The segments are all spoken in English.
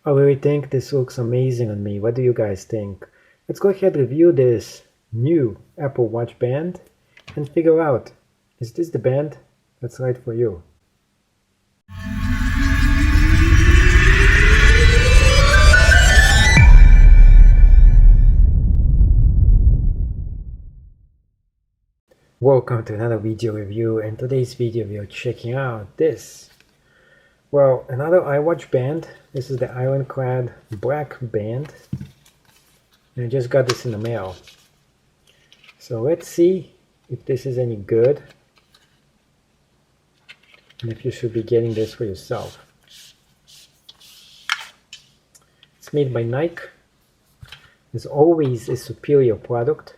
I really think this looks amazing on me. What do you guys think? Let's go ahead and review this new Apple Watch band and figure out, is this the band that's right for you? Welcome to another video review, and today's video we are checking out this. Well, another iWatch band. This is the ironclad black band. And I just got this in the mail. So let's see if this is any good and if you should be getting this for yourself. It's made by Nike. It's always a superior product.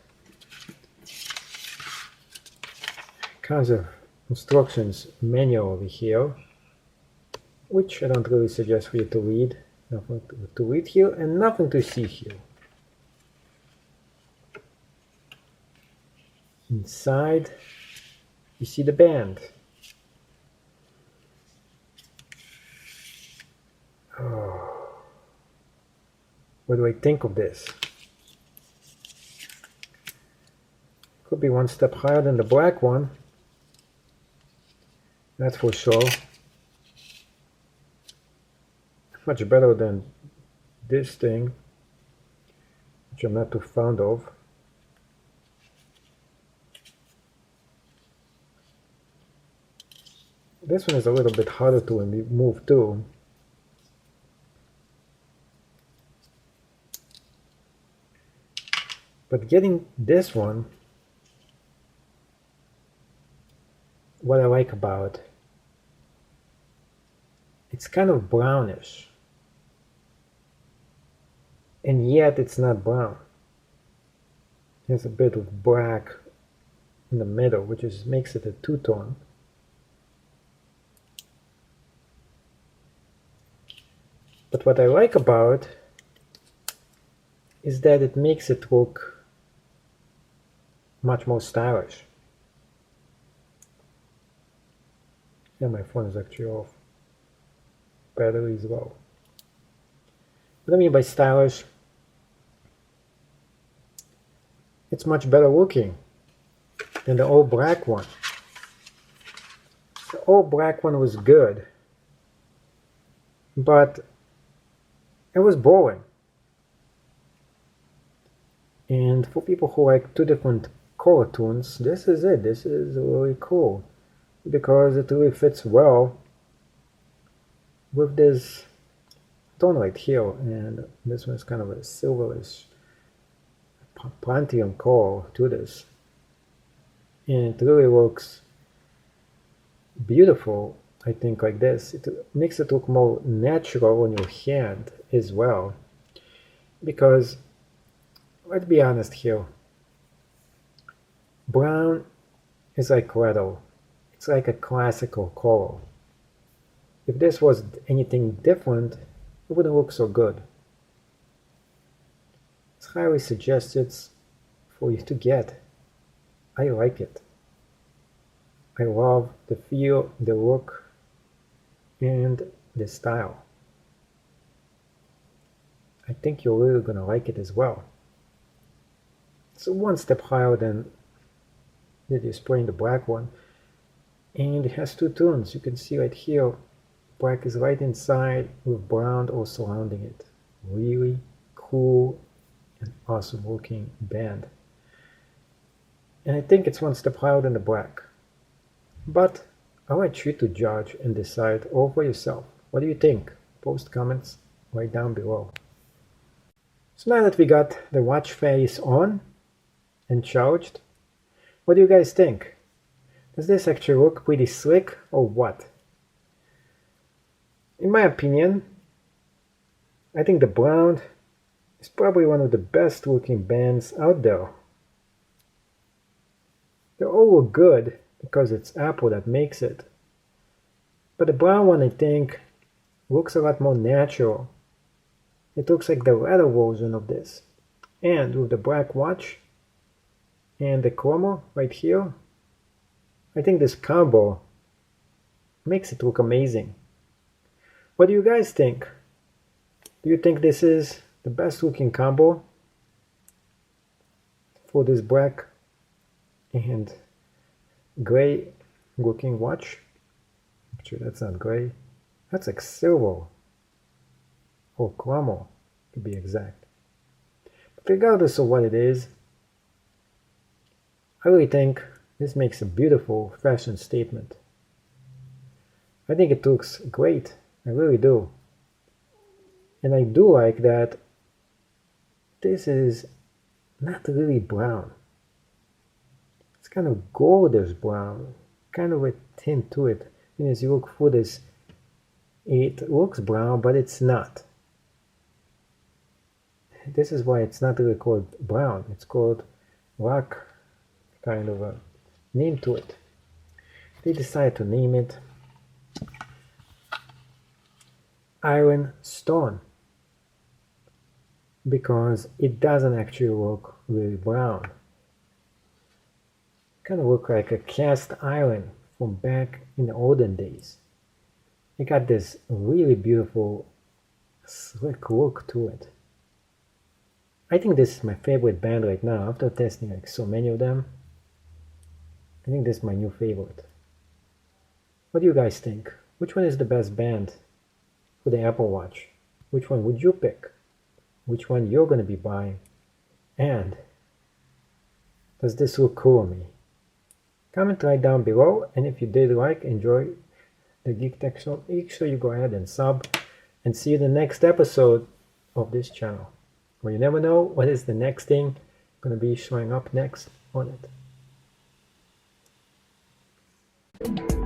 Kinds of instructions manual over here, which I don't really suggest for you to read. Nothing to read here and nothing to see here. Inside, you see the band. Oh. What do I think of this? Could be one step higher than the black one. That's for sure. Much better than this thing, which I'm not too fond of. This one is a little bit harder to remove too. But getting this one, what I like about, it's kind of brownish. And yet it's not brown. There's a bit of black in the middle, which makes it a two-tone. But what I like about is that it makes it look much more stylish. Yeah, my phone is actually off. Battery is low. What I mean by stylish, it's much better looking than the old black one. The old black one was good, but it was boring. And for people who like two different color tones, this is it. This is really cool because it really fits well with this tone right here, and this one is kind of a silverish, plenty of color to this, and it really looks beautiful. I think like this, it makes it look more natural on your hand as well, because let's be honest here, brown is like retro. It's like a classical color. If this was anything different, it wouldn't look so good. It's highly suggested for you to get. I like it. I love the feel, the look, and the style. I think you're really gonna like it as well. It's one step higher than the display in the black one, and it has two tones. You can see right here, black is right inside with brown all surrounding it. Really cool and awesome looking band. And I think it's one step higher than the black. But I want you to judge and decide all for yourself. What do you think? Post comments right down below. So now that we got the watch face on and charged, what do you guys think? Does this actually look pretty slick or what? In my opinion, I think the brown is probably one of the best looking bands out there. They all look good because it's Apple that makes it. But the brown one, I think, looks a lot more natural. It looks like the leather version of this. And with the black watch and the chroma right here, I think this combo makes it look amazing. What do you guys think? Do Do you think this is the best looking combo for this black and gray looking watch? Actually, that's not gray. That's like silver or caramel to be exact. But regardless of what it is, I really think this makes a beautiful fashion statement. I think it looks great. I really do. And I do like that this is not really brown. It's kind of goldish brown, kind of a tint to it. And as you look through this, it looks brown, but it's not. This is why it's not really called brown. It's called rock, kind of a name to it. They decided to name it Ironstone because it doesn't actually look really brown. It kind of look like a cast iron from back in the olden days. It got this really beautiful slick look to it. I think this is my favorite band right now. After testing like so many of them, I think this is my new favorite. What do you guys think? Which one is the best band for the Apple Watch? Which one would you pick? Which one you're going to be buying? And does this look cool on me? Comment right down below, and if you did enjoy the Geek Tech Show, make sure you go ahead and sub, and see you in the next episode of this channel, where you never know what is the next thing going to be showing up next on it.